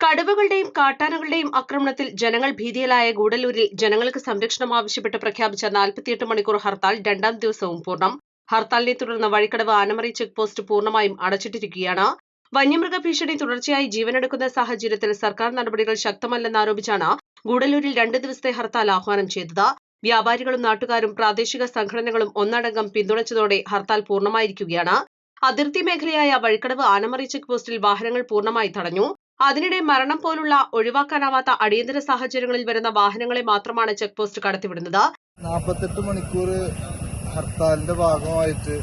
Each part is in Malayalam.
കടുവകളുടെയും കാട്ടാനകളുടെയും ആക്രമണത്തിൽ ജനങ്ങൾ ഭീതിയിലായ ഗൂഡല്ലൂരിൽ ജനങ്ങൾക്ക് സംരക്ഷണം ആവശ്യപ്പെട്ട് പ്രഖ്യാപിച്ച 48 മണിക്കൂർ ഹർത്താൽ രണ്ടാം ദിവസവും പൂർണ്ണം. ഹർത്താലിനെ തുടർന്ന് വഴിക്കടവ് ആനമറി ചെക്ക് പോസ്റ്റ് പൂർണ്ണമായും അടച്ചിട്ടിരിക്കുകയാണ്. വന്യമൃഗ ഭീഷണി തുടർച്ചയായി ജീവനെടുക്കുന്ന സാഹചര്യത്തിൽ സർക്കാർ നടപടികൾ ശക്തമല്ലെന്നാരോപിച്ചാണ് ഗൂഡല്ലൂരിൽ 2 ദിവസത്തെ ഹർത്താൽ ആഹ്വാനം ചെയ്തത്. വ്യാപാരികളും നാട്ടുകാരും പ്രാദേശിക സംഘടനകളും ഒന്നടങ്കം പിന്തുണച്ചതോടെ ഹർത്താൽ പൂർണ്ണമായിരിക്കുകയാണ്. അതിർത്തി മേഖലയായ വഴിക്കടവ് ആനമറി ചെക്ക് പോസ്റ്റിൽ വാഹനങ്ങൾ പൂർണ്ണമായി തടഞ്ഞു. അതിനിടെ മരണം പോലുള്ള ഒഴിവാക്കാനാവാത്ത അടിയന്തര സാഹചര്യങ്ങളിൽ വരുന്ന വാഹനങ്ങളെ മാത്രമാണ് ചെക്ക് പോസ്റ്റ് കടത്തിവിടുന്നത്. 48 മണിക്കൂർ ഹർത്താലിന്റെ ഭാഗമായിട്ട്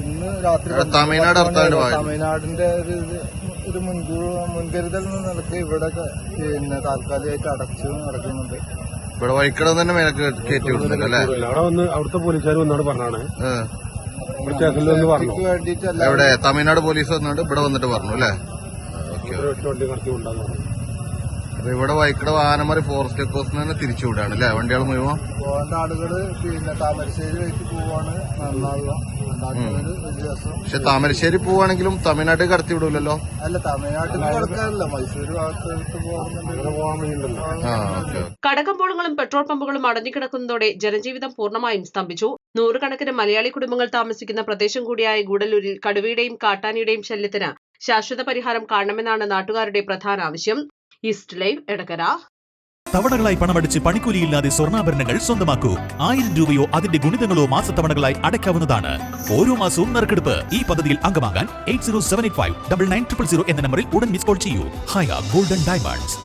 ഇന്ന് രാത്രി തമിഴ്നാടിന്റെ ഒരു മുൻകരുതൽ എന്ന നിലയ്ക്ക് ഇവിടെ താൽക്കാലികമായിട്ട് അടച്ചു നടക്കുന്നുണ്ട്. ഇവിടെ വഴിക്കടവ് തന്നെ മേലക്ക് കയറ്റി വിടുന്നില്ല. അവിടുത്തെ പോലീസുകാർ വന്നോട് പറഞ്ഞാണ് ഇവിടെ തമിഴ്നാട് പോലീസ് വന്നോണ്ട് ഇവിടെ വന്നിട്ട് പറഞ്ഞു അല്ലേ. അപ്പൊ ഇവിടെ വൈക്കടവ് ആനമറി ഫോറസ്റ്റ് ചെക്ക് പോസ്റ്റിൽ തന്നെ തിരിച്ചുവിടാണ് അല്ലേ വണ്ടികൾ മുഴുവൻ. പോകേണ്ട ആളുകള് താമരശ്ശേരി വഴിക്ക് പോവാണ് നന്നാവുക. പക്ഷെ താമരശ്ശേരി പോവാണെങ്കിലും തമിഴ്നാട്ടിൽ കടത്തി വിടൂലല്ലോ. അല്ല, തമിഴ്നാട്ടിൽ കടക്കാറില്ല, മൈസൂർ ഭാഗത്ത് പോകാൻ വേണ്ടിയില്ലല്ലോ. കടകമ്പോളങ്ങളും പെട്രോൾ പമ്പുകളും അടഞ്ഞുകിടക്കുന്നതോടെ ജനജീവിതം പൂർണ്ണമായും സ്തംഭിച്ചു. നൂറുകണക്കിന് മലയാളി കുടുംബങ്ങൾ താമസിക്കുന്ന പ്രദേശം കൂടിയായ ഗൂഡല്ലൂരിൽ കടുവയുടെയും കാട്ടാനയുടെയും ശല്യത്തിന് ശാശ്വത പരിഹാരം കാണണമെന്നാണ് നാട്ടുകാരുടെ പ്രധാന ആവശ്യം. East Live, Edakkara. തവണകളായി പണമടിച്ച് പണിക്കൂലിയില്ലാതെ സ്വർണ്ണാഭരണങ്ങൾ സ്വന്തമാക്കൂ. 1000 രൂപയോ അതിന്റെ ഗുണിതങ്ങളോ മാസത്തവണകളായി അടയ്ക്കാവുന്നതാണ്. ഓരോ മാസവും നറുക്കെടുപ്പ്. ഈ പദ്ധതിയിൽ അംഗമാകാൻ 8078599900 എന്ന നമ്പറിൽ ഉടൻ മിസ് കോൾ ചെയ്യൂ. ഹയ ഗോൾഡൻ ഡയമണ്ട്സ്.